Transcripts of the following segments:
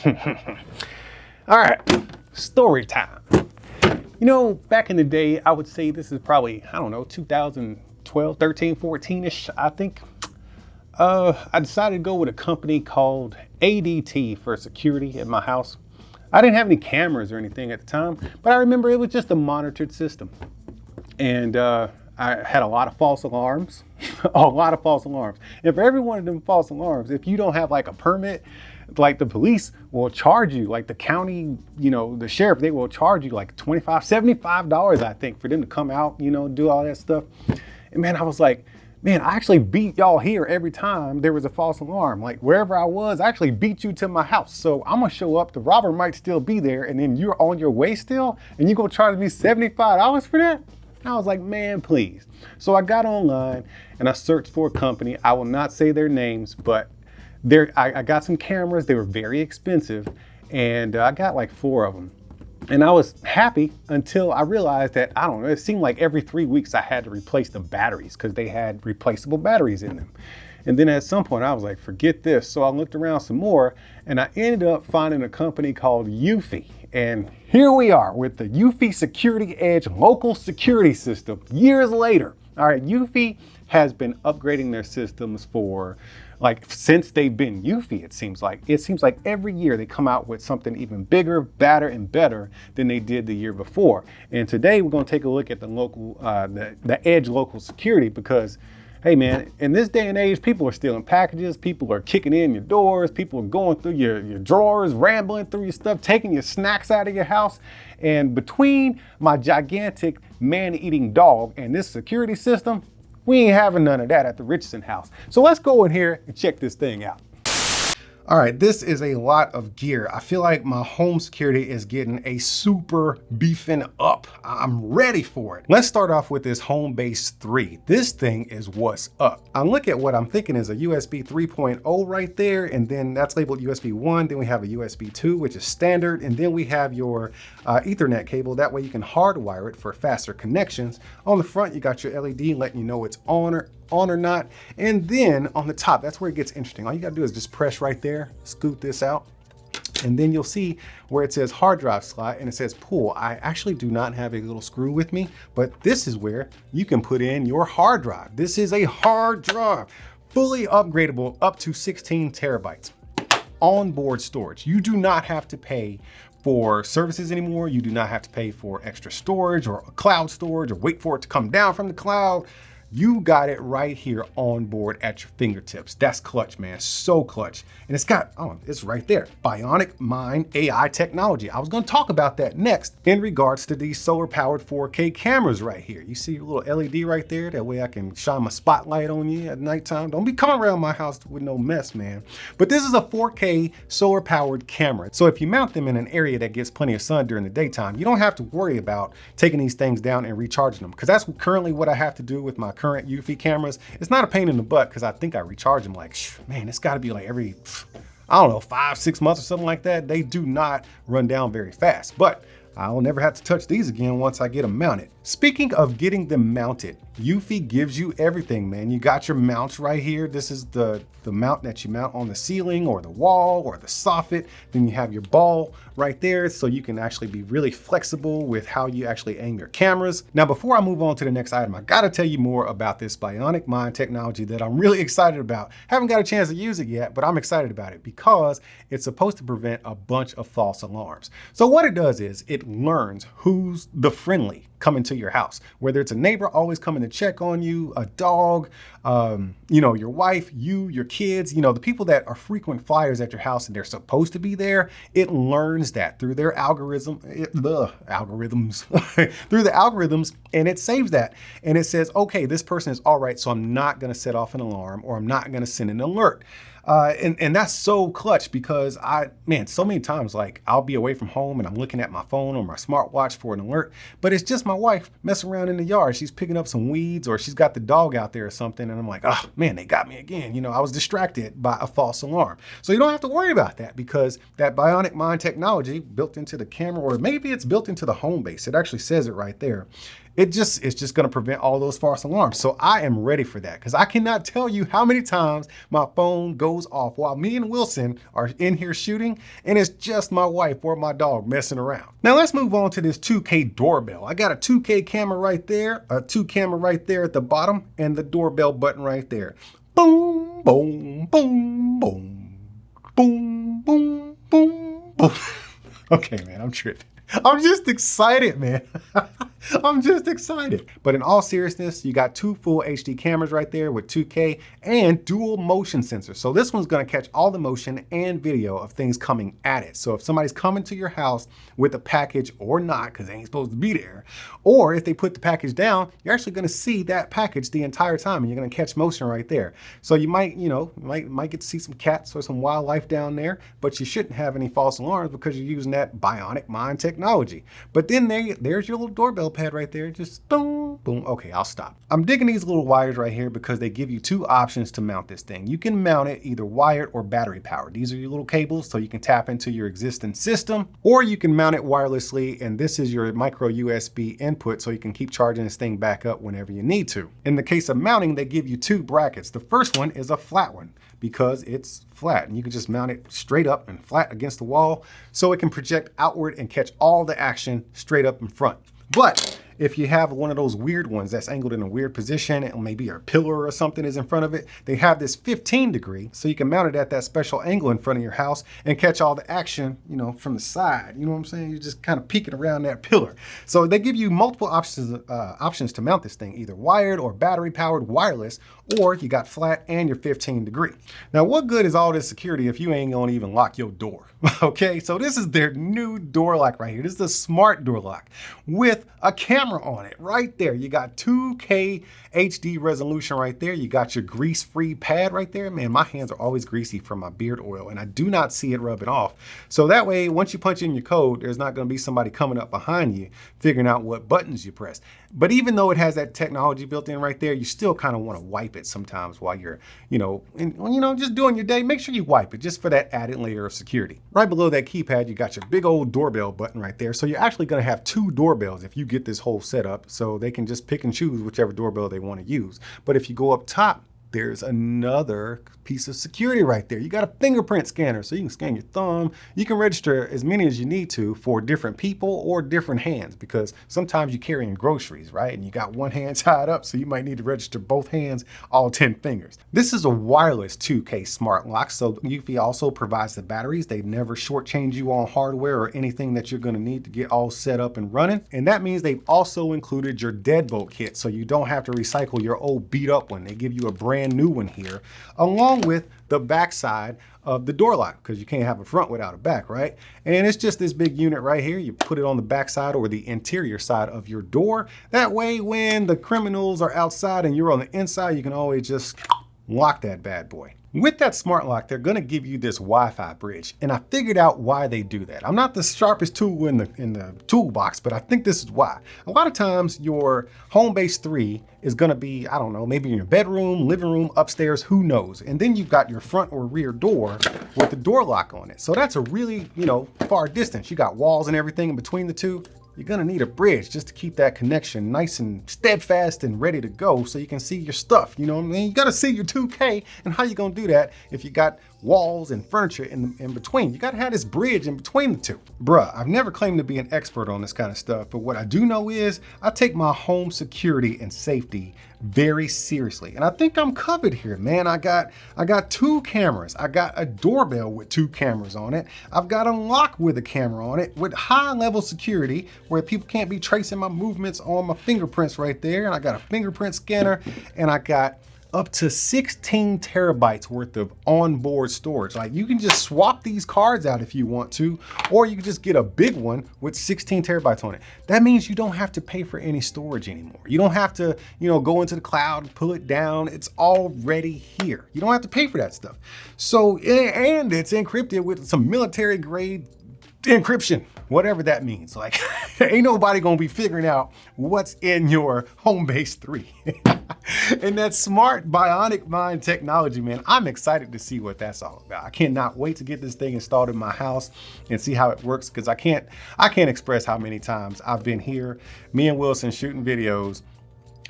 All right, story time. You know, back in the day, I would say this is probably, I don't know, 2012, 13, 14-ish, I think. I decided to go with a company called ADT for security at my house. I didn't have any cameras or anything at the time, but I remember it was just a monitored system. And I had a lot of false alarms, a lot of false alarms. And for every one of them false alarms, if you don't have like a permit, like the police will charge you, like the county, you know, the sheriff, they will charge you like $25, $75, I think, for them to come out, you know, do all that stuff. And man, I was like, man, I actually beat y'all here every time there was a false alarm. Like wherever I was, I actually beat you to my house. So I'm gonna show up, the robber might still be there, and then you're on your way still, and you're gonna charge me $75 for that? And I was like, man, please. So I got online and I searched for a company. I will not say their names, but I got some cameras. They were very expensive, and I got like 4 of them. And I was happy until I realized that, I don't know, it seemed like every 3 weeks I had to replace the batteries because they had replaceable batteries in them. And then at some point I was like, forget this. So I looked around some more, and I ended up finding a company called Eufy. And here we are with the Eufy Security Edge local security system years later. All right, Eufy has been upgrading their systems for since they've been Eufy, it seems like. It seems like every year they come out with something even bigger, badder, and better than they did the year before. And today we're gonna take a look at the local, the Edge local security, because hey man, in this day and age, people are stealing packages, people are kicking in your doors, people are going through your drawers, rambling through your stuff, taking your snacks out of your house. And between my gigantic man-eating dog and this security system, we ain't having none of that at the Richardson house. So let's go in here and check this thing out. All right, this is a lot of gear. I feel like my home security is getting a super beefing up. I'm ready for it. Let's start off with this Homebase 3. This thing is what's up. I look at what I'm thinking is a USB 3.0 right there, and then that's labeled USB 1. Then we have a USB 2, which is standard, and then we have your Ethernet cable. That way you can hardwire it for faster connections. On the front, you got your LED letting you know it's on or not. And then on the top, that's where it gets interesting. All you gotta do is just press right there, scoot this out, and then you'll see where it says hard drive slot and it says pull. I actually do not have a little screw with me, but this is where you can put in your hard drive. This is a hard drive, fully upgradable up to 16 terabytes. Onboard storage. You do not have to pay for services anymore. You do not have to pay for extra storage or cloud storage or wait for it to come down from the cloud. You got it right here on board at your fingertips. That's clutch, man, so clutch. And it's got, oh, it's right there, Bionic Mind AI technology. I was gonna talk about that next in regards to these solar powered 4K cameras right here. You see your little LED right there? That way I can shine my spotlight on you at nighttime. Don't be coming around my house with no mess, man. But this is a 4K solar powered camera. So if you mount them in an area that gets plenty of sun during the daytime, you don't have to worry about taking these things down and recharging them, because that's currently what I have to do with my current Eufy cameras. It's not a pain in the butt because I think I recharge them like, man, it's got to be like every, I don't know, 5-6 months or something like that. They do not run down very fast, but I'll never have to touch these again once I get them mounted. Speaking of getting them mounted, Eufy gives you everything, man. You got your mounts right here. This is the mount that you mount on the ceiling or the wall or the soffit. Then you have your ball right there, so you can actually be really flexible with how you actually aim your cameras. Now, before I move on to the next item, I gotta tell you more about this Bionic Mind technology that I'm really excited about. Haven't got a chance to use it yet, but I'm excited about it because it's supposed to prevent a bunch of false alarms. So what it does is it learns who's the friendly coming to your house, whether it's a neighbor always coming to check on you, a dog, you know, your wife, your kids, you know, the people that are frequent flyers at your house and they're supposed to be there. It learns that through their algorithm, through the algorithms, and it saves that. And it says, okay, this person is all right, so I'm not gonna set off an alarm or I'm not gonna send an alert. And that's so clutch because man, so many times, like I'll be away from home and I'm looking at my phone or my smartwatch for an alert, but it's just my wife messing around in the yard. She's picking up some weeds or she's got the dog out there or something. And I'm like, oh man, they got me again. You know, I was distracted by a false alarm. So you don't have to worry about that because that Bionic Mind technology built into the camera, or maybe it's built into the Homebase. It actually says it right there. it's just gonna prevent all those false alarms. So I am ready for that because I cannot tell you how many times my phone goes off while me and Wilson are in here shooting and it's just my wife or my dog messing around. Now let's move on to this 2K doorbell. I got a 2K camera right there, a 2 camera right there at the bottom, and the doorbell button right there. Boom, boom, boom, boom, boom, boom, boom, boom. Okay, man, I'm tripping. I'm just excited, man. I'm just excited. But in all seriousness, you got 2 full HD cameras right there with 2K and dual motion sensors. So this one's gonna catch all the motion and video of things coming at it. So if somebody's coming to your house with a package or not, because they ain't supposed to be there, or if they put the package down, you're actually gonna see that package the entire time and you're gonna catch motion right there. So you might, might get to see some cats or some wildlife down there, but you shouldn't have any false alarms because you're using that Bionic mind technology. But then there's your little doorbell pad right there, just boom, boom. Okay, I'll stop. I'm digging these little wires right here because they give you 2 options to mount this thing. You can mount it either wired or battery powered. These are your little cables so you can tap into your existing system, or you can mount it wirelessly, and this is your micro USB input so you can keep charging this thing back up whenever you need to. In the case of mounting, they give you 2 brackets. The first one is a flat one because it's flat and you can just mount it straight up and flat against the wall so it can project outward and catch all the action straight up in front. But if you have one of those weird ones that's angled in a weird position and maybe a pillar or something is in front of it, they have this 15 degree so you can mount it at that special angle in front of your house and catch all the action, from the side. You know what I'm saying? You're just kind of peeking around that pillar. So they give you multiple options to mount this thing, either wired or battery powered wireless, or you got flat and your 15 degree. Now, what good is all this security if you ain't gonna even lock your door? Okay, so this is their new door lock right here. This is a smart door lock with a camera on it right there. You got 2K HD resolution right there. You got your grease-free pad right there. Man, my hands are always greasy from my beard oil and I do not see it rubbing off. So that way, once you punch in your code, there's not gonna be somebody coming up behind you figuring out what buttons you press. But even though it has that technology built in right there, you still kind of want to wipe it sometimes while you're, just doing your day. Make sure you wipe it just for that added layer of security. Right below that keypad, you got your big old doorbell button right there. So you're actually going to have 2 doorbells if you get this whole setup, so they can just pick and choose whichever doorbell they want to use. But if you go up top, there's another piece of security right there. You got a fingerprint scanner, so you can scan your thumb. You can register as many as you need to for different people or different hands, because sometimes you're carrying groceries, right? And you got one hand tied up, so you might need to register both hands, all 10 fingers. This is a wireless 2K smart lock, so Eufy also provides the batteries. They never shortchange you on hardware or anything that you're gonna need to get all set up and running. And that means they've also included your Deadbolt Kit, so you don't have to recycle your old beat up one. They give you a brand new one here, along with the backside of the door lock, because you can't have a front without a back, right? And it's just this big unit right here. You put it on the backside or the interior side of your door. That way, when the criminals are outside and you're on the inside, you can always just lock that bad boy. With that smart lock, they're gonna give you this Wi-Fi bridge, and I figured out why they do that. I'm not the sharpest tool in the toolbox, but I think this is why. A lot of times your home base 3 is gonna be, I don't know, maybe in your bedroom, living room, upstairs, who knows? And then you've got your front or rear door with the door lock on it. So that's a really, far distance. You got walls and everything in between the two. You're gonna need a bridge just to keep that connection nice and steadfast and ready to go so you can see your stuff, you know what I mean? You gotta see your 2K, and how you gonna do that if you got walls and furniture in between? You gotta have this bridge in between the two. Bruh, I've never claimed to be an expert on this kind of stuff, but what I do know is I take my home security and safety very seriously. And I think I'm covered here, man. I got 2 cameras. I got a doorbell with 2 cameras on it. I've got a lock with a camera on it with high level security where people can't be tracing my movements on my fingerprints right there. And I got a fingerprint scanner, and I got up to 16 terabytes worth of onboard storage. Like, you can just swap these cards out if you want to, or you can just get a big one with 16 terabytes on it. That means you don't have to pay for any storage anymore. You don't have to, go into the cloud and pull it down. It's already here. You don't have to pay for that stuff. So, and it's encrypted with some military grade encryption, whatever that means. Like, ain't nobody gonna be figuring out what's in your home base 3. And that smart bionic mind technology, man, I'm excited to see what that's all about. I cannot wait to get this thing installed in my house and see how it works, because I can't express how many times I've been here, me and Wilson shooting videos,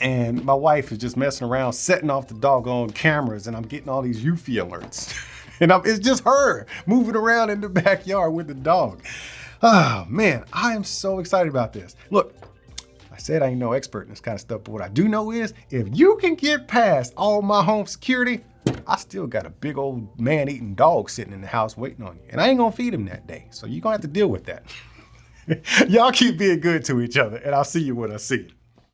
and my wife is just messing around, setting off the doggone cameras, and I'm getting all these Eufy alerts. And it's just her moving around in the backyard with the dog. Oh man, I am so excited about this. Look, I said I ain't no expert in this kind of stuff, but what I do know is if you can get past all my home security, I still got a big old man-eating dog sitting in the house waiting on you. And I ain't gonna feed him that day, so you're gonna have to deal with that. Y'all keep being good to each other, and I'll see you when I see you.